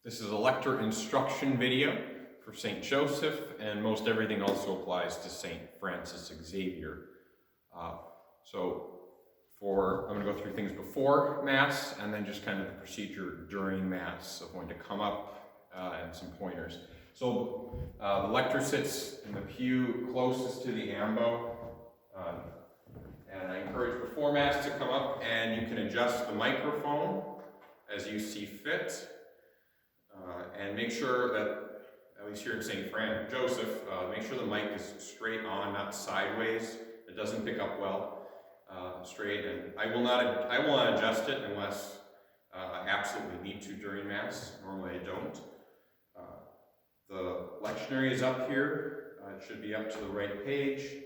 This is a Lector Instruction video for St. Joseph, and most everything also applies to St. Francis Xavier. I'm going to go through things before Mass, and then just kind of the procedure during Mass. So I'm going to come up and some pointers. So the lector sits in the pew closest to the ambo, and I encourage before Mass to come up, and you can adjust the microphone as you see fit. And make sure that, at least here in St. Joseph, make sure the mic is straight on, not sideways. It doesn't pick up well. Straight, and I will not adjust it unless I absolutely need to during Mass. Normally I don't. The lectionary is up here. It should be up to the right page.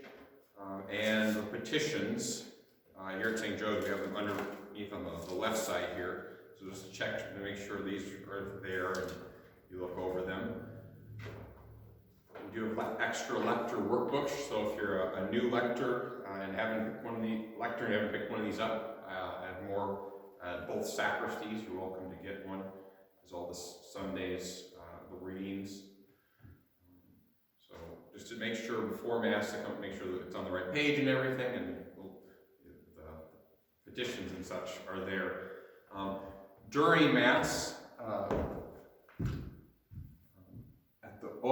And the petitions, here at St. Joseph, we have them underneath on the left side here. So just check to make sure these are there and you look over them. We do have extra lector workbooks, so if you're a new lector and haven't picked one of these up at both sacristies, you're welcome to get one. There's all the Sundays, the readings. So just to make sure before Mass, to make sure that it's on the right page and everything, and the petitions and such are there. During Mass,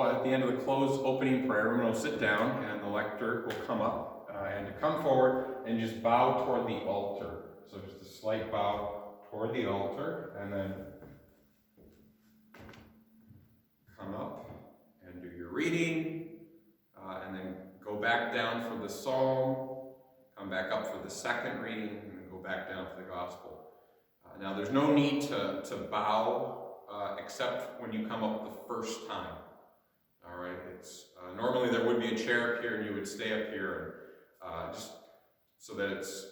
at the end of the closed opening prayer, everyone will sit down and the lector will come up and to come forward and just bow toward the altar. So just a slight bow toward the altar, and then come up and do your reading, and then go back down for the psalm, come back up for the second reading, and then go back down for the gospel. Now there's no need to bow except when you come up the first time. All right, it's normally there would be a chair up here and you would stay up here, and just so that it's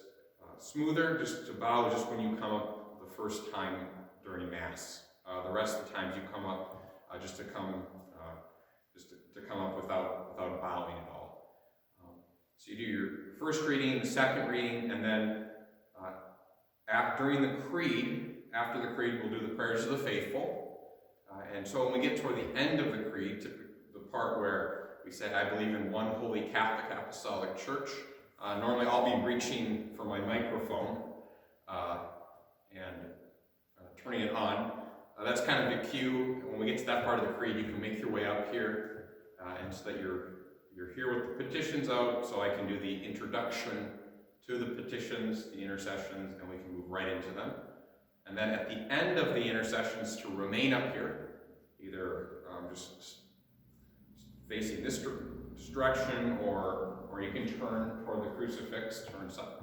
smoother, just to bow just when you come up the first time during Mass. The rest of the times you come up just to come up without bowing at all. So you do your first reading, the second reading, and then during the creed, after the creed, we'll do the prayers of the faithful. And so when we get toward the end of the creed, the part where we say, I believe in one holy Catholic Apostolic Church, normally I'll be reaching for my microphone and turning it on. That's kind of the cue. When we get to that part of the creed, you can make your way up here, and so that you're here with the petitions out, so I can do the introduction to the petitions, the intercessions, and we can move right into them. And then at the end of the intercessions, to remain up here, either just facing this direction, or you can turn toward the crucifix,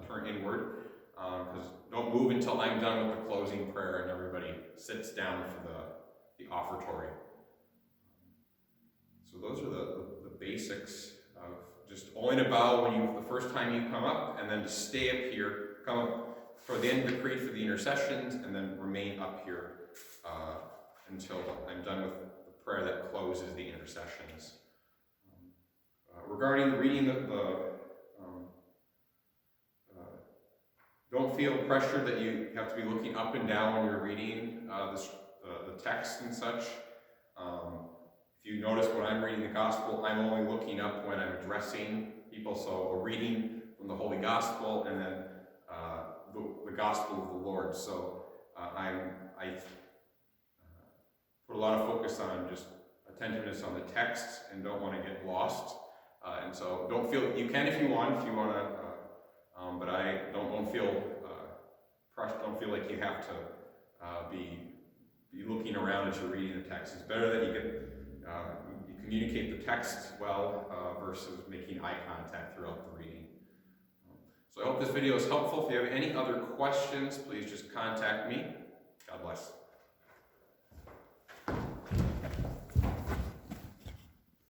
turn inward, because don't move until I'm done with the closing prayer and everybody sits down for the offertory. So those are the basics of just only to bow the first time you come up, and then to stay up here, come up for the end of the creed for the intercessions, and then remain up here until I'm done with the prayer that closes the intercessions. Regarding the reading, don't feel pressure that you have to be looking up and down when you're reading the text and such. If you notice when I'm reading the gospel, I'm only looking up when I'm addressing people. So a reading from the Holy Gospel, and then the Gospel of the Lord. So I put a lot of focus on just attentiveness on the text and don't want to get lost. And so don't feel, you can if you want to, but I don't feel crushed. Don't feel like you have to be looking around as you're reading the text. It's better that you communicate the text well versus making eye contact throughout the reading. So I hope this video is helpful. If you have any other questions, please just contact me. God bless.